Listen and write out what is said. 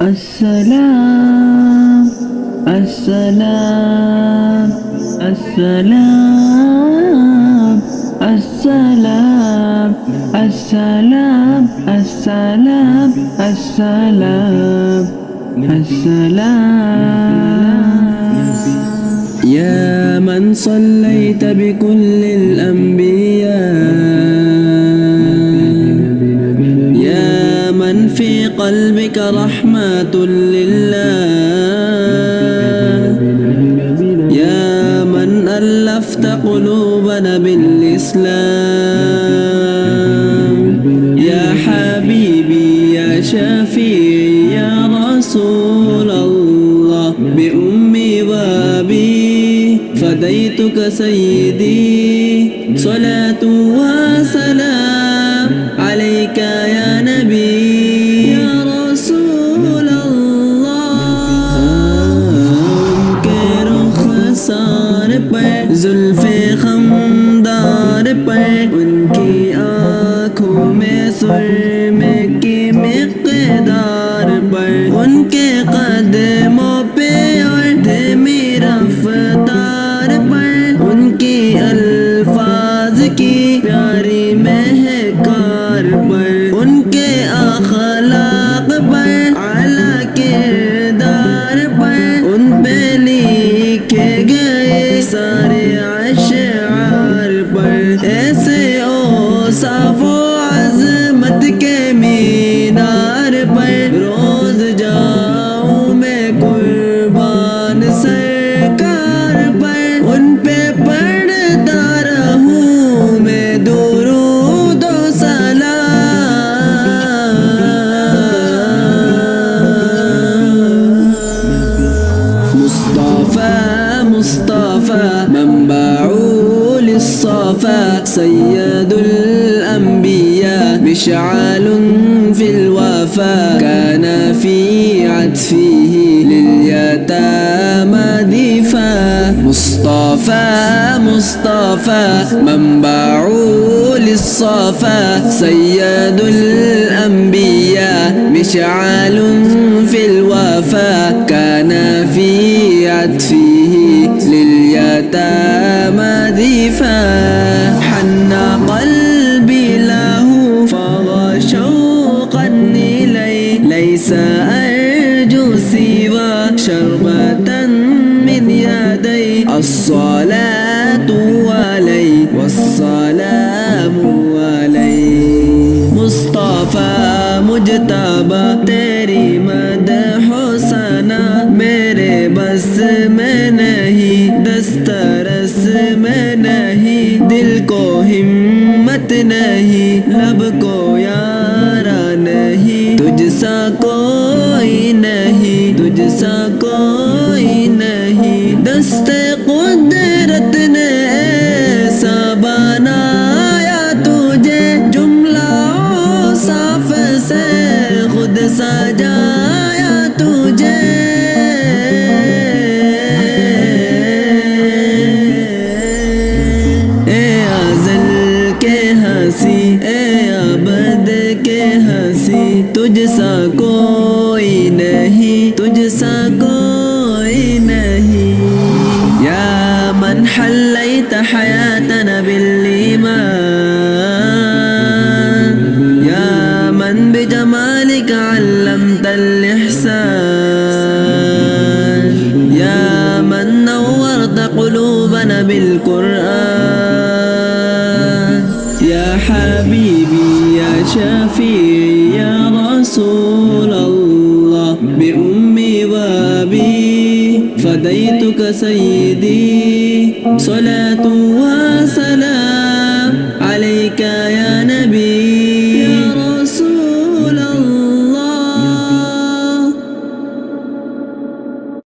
السلام السلام السلام السلام السلام السلام السلام السلام يا من صليت بكل الأنبياء يا من في قلبك رحمة لله يا من ألفت قلوبنا بالإسلام يا حبيبي يا شفيعي يا رسول الله بأمي وأبي فديتك سيدي صلاة وسلام عليك يا نبي يا رسول الله کے رخسار پر زلف خمدار پر ان کی آنکھوں میں سرمے کی مقدار پر ان کے قدموں پہ اور دھیمی رفتار پر ان کی الفاظ کی پیاری مہکار پر ان کے اخلاق پر اعلیٰ کردار پر ان پہ لکھے گئے سارے اشعار پر ایسے اوصاف و عظمت کے مینار پر روز جاؤں میں قربان سرکار پر ان پہ پڑھتا رہوں میں درود و سلام مصطفى مصطفى منبع للصفا سيد الأنبياء مشعل في الوفا كان في عطفه لليتامى ضيفا مصطفى مصطفى منبع للصفا سيد الأنبياء مشعل في الوفا كان في عطفه لليتامى ضيفا حن قلبي له فضى شوقا إليه ليس أرجو سوى شربة من يدي الصلاة عليه والسلام عليه مصطفى مجتبى تیری مدح ثنا میرے بس میں نہیں دسترس میں نہیں دل کو ہمت نہیں لب کو یارا نہیں تجھ سا کوئی نہیں تجھ سا کوئی نہیں دست قدرت نے ایسا بنایا تجھے جملہ صاف سے خود سجایا تجھے اے ازل کے ہنسی اے ابد کے ہنسی تجھ سا کوئی نہیں تجھ سا کوئی نہیں یا من حلیت حیاتنا بالایمان یا من بجمالک علمت الإحسان یا من نورت قلوبنا بالقرآن یا حبیبی یا شفیعی یا رسول اللہ بأمی وابی فدیتک سیدی صلاة و سلام